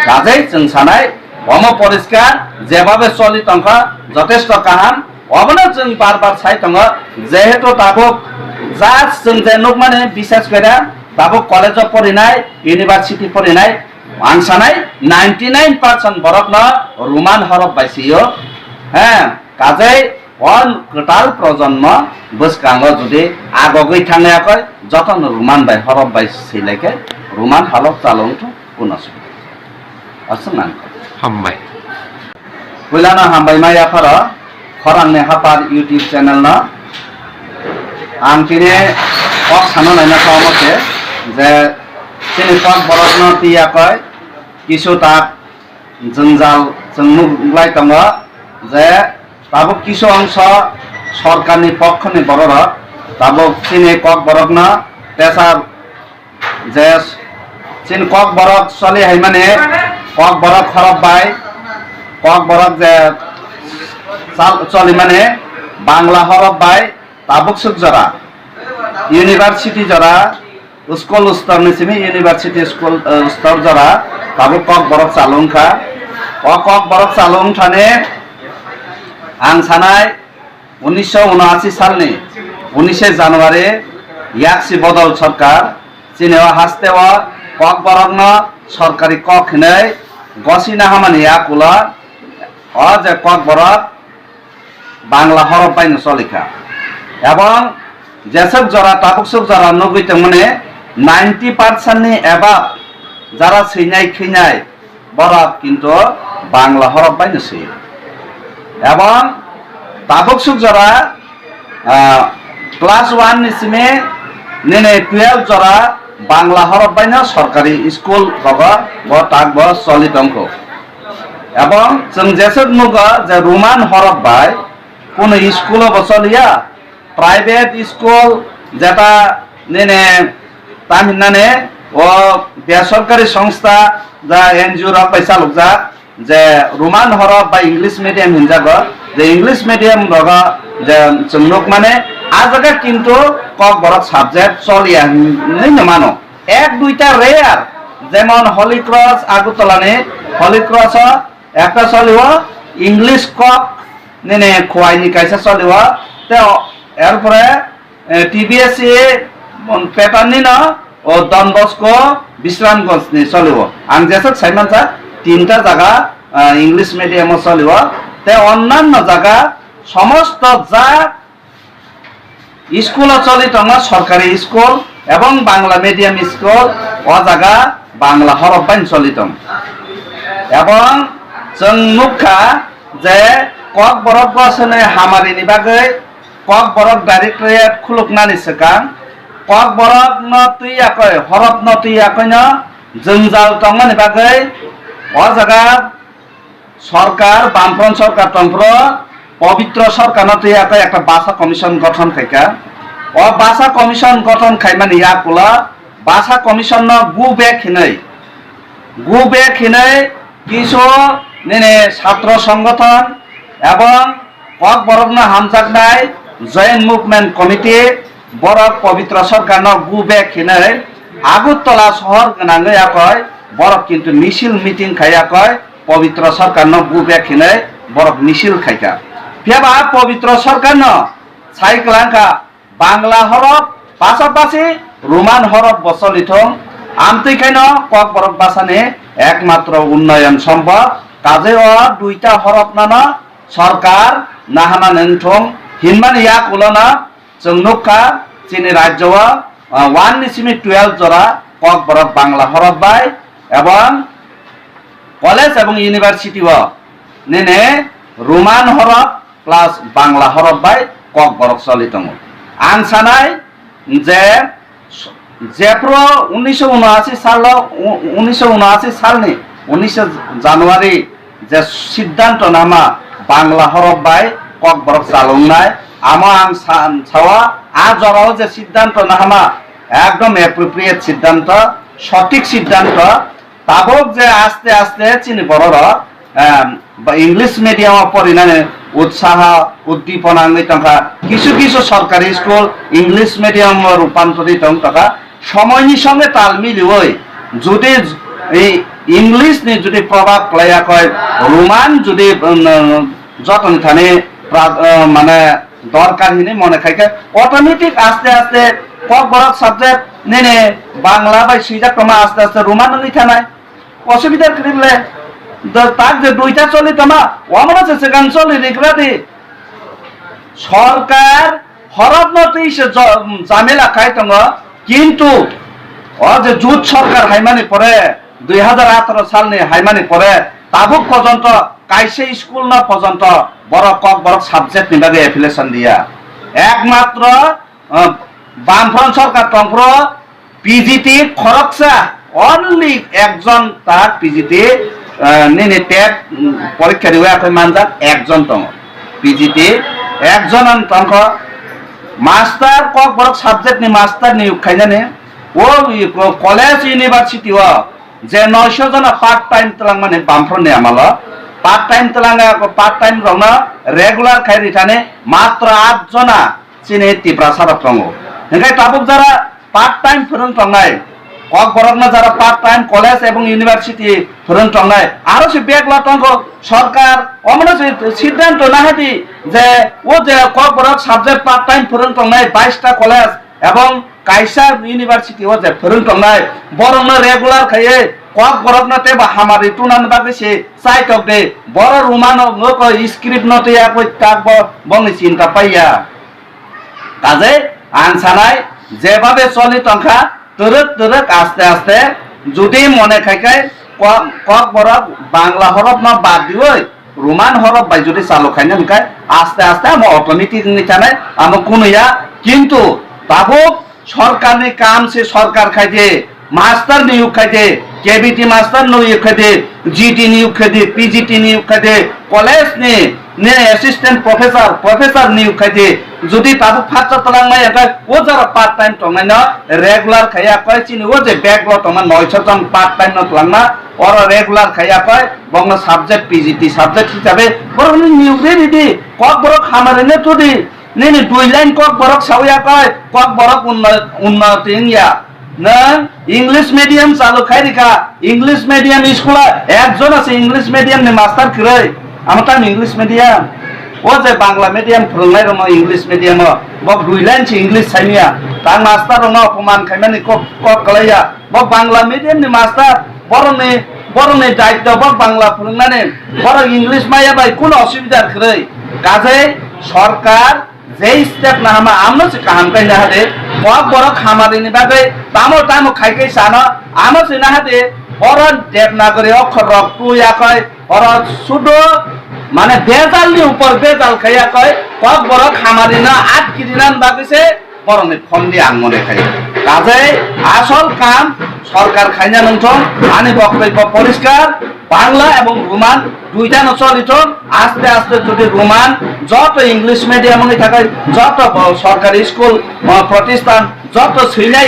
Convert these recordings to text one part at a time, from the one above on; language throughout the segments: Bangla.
কাজেই जों सानाय অম পরিষ্কার যেভাবে চলি তংখ যথেষ্ট কাহাম অবনা जों বারবার চাই তংখ যেহেতু তাবক যা जों যে নুক মানে বিশেষ করে তাবক কলেজ পড়িনাই ইউনিভার্সিটি পড়িনাই आं सानाय 99% बरक न रोमान हरफ बायसियो হ্যাঁ কাজেই অন কটাল প্রজন্ম বসকাঙ্গ যদি আগগৈ থাঙে কয় যতন রোমান বাই হরফ বাই সিলেকে রোমান হরফ চালন্ত কোন অসুবিধা আসমান হাম্বাই কইলানা হাম্বাই মাই আফার খরাংনে হাপার ইউটিউব চ্যানেল না আং তিনে কক সানো নাইনা কমতে যে তিনি কক বরক ন তিয়া কয় কিছু তাক জঞ্জাল জন্মুলাই দङ যে তাবক কিছু অংশ সরকারনি পক্ষনি বড়র তাবক চিনি কক বরক না পেশার যে চিন কক বরক চলি হাই মানে কক বরক খরব বাই কক বরক যে চলি মানে বাংলা হরফ বাই তাবক সুখ জরা ইউনিভার্সিটি জরা স্কুল স্তর নিছিমি ইউনিভার্সিটি স্কুল স্তর জরা তাবক কক বরক চালুংখা ও কক বরক চালুং থানে आं सानाय 1979 सालनि 19 জানুয়ারি याक्सि बदल सरकार चिनेवा हास्तेव কক बरकन सरकारी কক हिनै गसिना हामानि याकुला अ जे কক बरक बांग्ला हरफ बायनो सलिखा एवं जेसक जरा ताबुकसुक जरा नगैते मने 90% नि एबा जारा सैनाय खैनाय बरक किन्तु बांग्ला हरफ बायनो सैयो এবং তাবক সুখ জরা ক্লাস 1 নিসিমে নেনে 12 জরা বাংলা হরফ বাইনা সরকারি স্কুল বগা ব তাক ব চলি দংক এবং जों जेसक नुगा जे रोमान हरफ बाय কোন স্কুল বসলিয়া প্রাইভেট স্কুল যেটা নেনে তামিনানে ও বেসরকারি সংস্থা যা এনজিও রা পয়সা লুকজা যে রোমান হরফ বা ইংলিশ মিডিয়াম হিনজাগ যে ইংলিশ মিডিয়াম রগ যে চুমলুক মানে আজকে কিন্তু কক বরক সাবজেক্ট চলিয়া মানো এক দুইটা রেয়ার যেমন হলি ক্রস আগতলানে হলি ক্রস একটা চলিব ইংলিশ কক নেনে খোয়াইনি কাইসা চলিব তে এরপরে টিবিএসসি প্যাটার্নি না ও ডন বস্কো বিশ্রামগঞ্জ নি চলিব আং যেসক সাইমানসা তিনটা জায়গা ইংলিশ মিডিয়াম চলিব তে অন্যান্য জায়গা সমস্ত যা স্কুল চলি দङ সরকারি স্কুল এবং বাংলা মিডিয়াম স্কুল ও জায়গা বাংলা হরফ বাইন চলি দङ এবং जों नुखा যে কক বরক বসনে হামারিনি বাগै কক বরক ডাইরেক্টরেট খুলুকনাनि सिगां কক বরক ন তুইয়াকৈ হরফ ন তুইয়াকৈ ন জঞ্জাল দङनि बागै ও জায়গা সরকার বামফ্রন্ট সরকার তন্ত্র পবিত্র সরকার নতুন একটা ভাষা কমিশন গঠন খাইকা ও ভাষা কমিশন গঠন খাই মানে ইয়াকুলা ভাষা কমিশন গু বেক হিनै কিছু নেনে ছাত্র সংগঠন এবং কক বরক না হামজাগনাই জয়েন্ট মুভমেন্ট কমিটি বরক পবিত্র সরকার গু বেক হিनै আগরতলা শহর গনাঙে কয় বরক কিন্তু মিছিল মিটিং খাইয়া কয় পবিত্র সরকার বুবে খিনে বরক মিছিল খাইকা ফেবা পবিত্র সরকার সাইক্লাঙ্কা বাংলা হরফ পাশাপাশি রোমান হরফ বসলিথং আমতৈখাইন কক বরক বাসানে একমাত্র উন্নয়ন সম্ভব কাজে ও দুইটা হরফ নানা সরকার নাহানা নেনথং হিনমান ইয়া কুলনা जों नुखा চিনি রাজ্য 1 নিসিমি 12 জরা কক বরক বাংলা হরফ বাই এবং কলেজ এবং ইউনিভার্সিটি নেনে রোমান হরফ প্লাস বাংলা হরফ বাই কক বরক চলি দङ आं सानाय যে जेप्रो 1979 सालनि 19 জানুয়ারি যে সিদ্ধান্ত নামা বাংলা হরফ বাই কক বরক চালুংনাय আমা आं ছাওয়া আজরাও যে সিদ্ধান্ত নামা একদম অ্যাপ্রোপ্রিয়েট সিদ্ধান্ত সঠিক সিদ্ধান্ত তাবক যে আস্তে আস্তে চিনি বড়রা ইংলিশ মিডিয়াম পড়িনানে উৎসাহ উদ্দীপনা টঙ্কা কিছু কিছু সরকারি স্কুল ইংলিশ মিডিয়াম রূপান্তরিত টঙ্কা সময়নি সঙ্গে তাল মিলিয়ে যদি এই इंग्लिश नि जुदि प्रभाव क्लायाखै रोमान जुदि যতন থানে মানে দরকার হিনে মনে খাইকে অটোমেটিক আস্তে আস্তে কক বড় সাবজেক্ট নেনে বাংলা বা সিজা ক্রমা আস্তে আস্তে রোমান নি থানায় অসুবিধা করিলে তার যে দুইটা চলি তোমা আমরা যে সেখান চলি রেগুলারলি সরকার হরফ নটিস জামেলা খাই দङ কিন্তু ও যে জুট সরকার হাইমানি পরে 2018 সালনি হাইমানি পরে তাবুক পর্যন্ত কাইসে স্কুল না পর্যন্ত বড় কক বড় সাবজেক্ট নিবাগে অ্যাফিলিয়েশন দিয়া একমাত্র বামফ্রন্ট সরকার তন্ত্র পিজিটি খরকসা অনলি একজন তার পিজিটি নিনে টেট পরীক্ষা দিবে এখন মানজাত একজন দङ পিজিটি একজন তংখ মাস্টার কক বড় সাবজেক্ট নি মাস্টার নিয়োগ খাইজানে ও কলেজ ইউনিভার্সিটি ও যে 900 জন পার্ট টাইম তলাং মানে বামফ্রন্ট নে আমালা পার্ট টাইম তলাঙ্গা পার্ট টাইম রংনা রেগুলার খাইরি থানে মাত্র 8 জনা চিনে টিপ্রা সারাপ রঙ হেঙ্গাই তাবুক যারা পার্ট টাইম ফরন টংনাই কক বরকনা যারা পার্ট টাইম কলেজ এবং ইউনিভার্সিটি ফরন টংনাই আরো সে বেগ লটঙ্গ সরকার অমন সিদ্ধান্ত না হাতি যে ও যে কক বরক সাবজেক্ট পার্ট টাইম ফরন টংনাই 22টা কলেজ এবং কাইসা ইউনিভার্সিটি ও যে ফরন টংনাই বরকনা রেগুলার খাইয়ে কক বরকনা তে বা হামারি টুনান বাগে সে সাইটক দে বড় রোমান লোক স্ক্রিপ্ট নতে কই তাক বংনি চিন্তা পাইয়া কাজে আনসানাই যেভাবে চলি তংখা তরক তরক আস্তে আস্তে যদি মনে খাইকাই কক বরক বাংলা হরফ না বাদ দিওই রোমান হরফ বাই যদি চালু খাইনে হনকাই আস্তে আস্তে আমি অটোমেটিক নিচানে আমি কোনইয়া কিন্তু তাবুক সরকারনি কাম সে সরকার খাইতে মাস্টার নিয়োগ খাইতে কেবিটি মাস্টার নিয়োগ খাইতে জিটি নিয়োগ খাইতে পিজিটি নিয়োগ খাইতে কলেজ নে অ্যাসিস্ট্যান্ট প্রফেসর নিয়োগ খাইতে যদি তাবুক ফাচ্চা তলাং মাই এটা ও যারা পার্ট টাইম টংনাই না রেগুলার খাইয়া কয় চিনি ও যে ব্যাকল টংনা 900 জন পার্ট টাইম না তলাং না ওর রেগুলার খাইয়া কয় বংলা সাবজেক্ট পিজিটি সাবজেক্ট হিসাবে বড় নিয়োগ রে দিদি কক বড় খামারে নে তুদি নে দুই লাইন কক বড় সাউয়া কয় কক বড় উন্নতি ইয়া না ইংলিশ মিডিয়াম চালু খাই রেখা ইংলিশ মিডিয়াম স্কুল একজন আছে ইংলিশ মিডিয়াম নে মাস্টার করে আমার ইংলিশ মিডিয়াম ও যে বাংলা মিডিয়াম ফরলাই রং ইংলিশ মিডিয়াম বক দুই লাইন ছে ইংলিশ সাইনিয়া তার মাস্টার রং অপমান খাইমানি কক কলাইয়া বক বাংলা মিডিয়াম নি মাস্টার বড় দায়িত্ব বক বাংলা ফরনানে বড় ইংলিশ মাইয়া ভাই কোন অসুবিধা করে কাজে সরকার যে স্টেপ না হামা আমনো সে কাহাম কাই না হাতে কক বড় খামারিনি বাগে তামো খাইকাই সানো আমো সে না হাতে বড় দেবনাগরী অক্ষর রক টুয়া কয় বড় সুদো মানে বেজালনি উপর বেজাল খাইয়া কয় কক বড় খামারি না 8 কিরিনান বাগিছে বড় নে ফোন দিয়ে আঙ্গনে খাই কাজে আসল কাম সরকার খাইনা নথন আনি বক্তব্য পরিষ্কার বাংলা এবং রোমান দুইটা নচলিত আস্তে আস্তে যদি রোমান যত ইংলিশ মিডিয়াম থাকে যত সরকারি স্কুল প্রতিষ্ঠান যত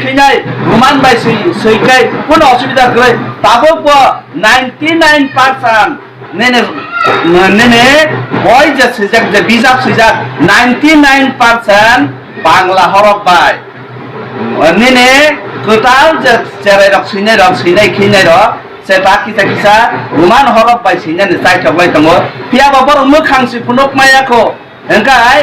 খিনাই রোমান বাই সৈকাই কোনো অসুবিধা করে তাবক 99% নেনে বই যে সিজাক যে বিজাব সিজাক 99% বাংলা হরফ বাই নেনে টোটাল যে চেরাই রক সিনাই খিনাই রক সেটা কিসা রোমান হরফ বাই সিনানি চাই থাকলাই দङ পিয়াবা বড় মোखांसि ফুনক মায়াखौ ओंखाय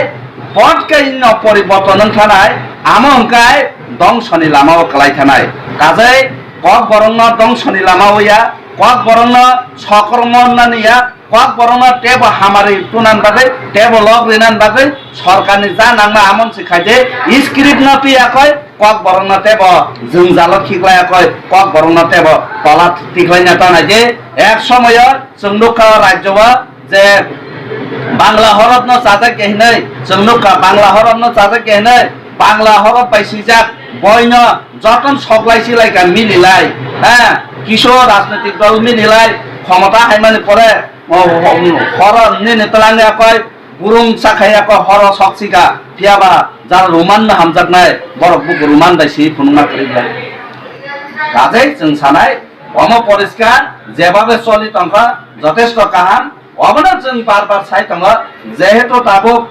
बटकाय न परिबर्तन थानाय आमो ओंखाय दंसनि लामाव खालाय थानाय काजै কক बरंना दंसनि लामावया কক बरंना सकरमनानिया কক बरंना टेब हामारि तुनान बागै टेब लग रिनान बागै सरकारनि जा नांमा आमन सिखायदे स्क्रिप्ट न पियाखै কক बरंना टेब जों जाल खिगलायाखै কক बरंना टेब तला थिगलायना तानाय जे एक समय जों नुखा राज्यवा जे बांग्ला हरफ न चाजा केहनै जों नुखा बांग्ला हरफ न चाजा केहनै बांग्ला हरफ बायसिजाक बयन जतन सकलायसिलायका मिलिलाय হ্যাঁ কিশোর রাজনৈতিক দল মিলিলায় ক্ষমতা হাইমানি পরে হর নেতলাঙ্গে কয় বুরুং চাখাইয়া কয় হর সকসিকা পিয়াবা যারা রোমান না হামজাক নাই বড় বুক রোমান দাইছি ফুনুমা করিলাই কাজে जों সানাই অম পরিষ্কার যেভাবে চলি তংখা যথেষ্ট কাহাম অবনা जों বারবার চাই দङ যেহেতু তাবুক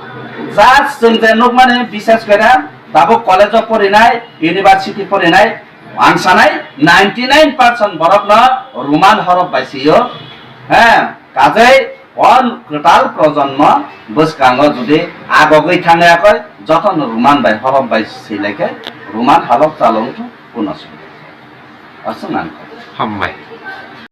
জাস্ট जों যে নুক মানে বিশেষ করে তাবুক কলেজ পড়িনাই ইউনিভার্সিটি পড়িনাই आं सानाय 99% बरफनो रुमान हरफ बायसियो হ্যাঁ কাজেই অন কটাল প্রজন্ম বসকাঙ্গ যদি আগগৈ থাঙে কয় যতন রুমান বাই হরফ বাই সিলেকে রুমান হরফ চালংটো পুনঃ আসুন না হামবাই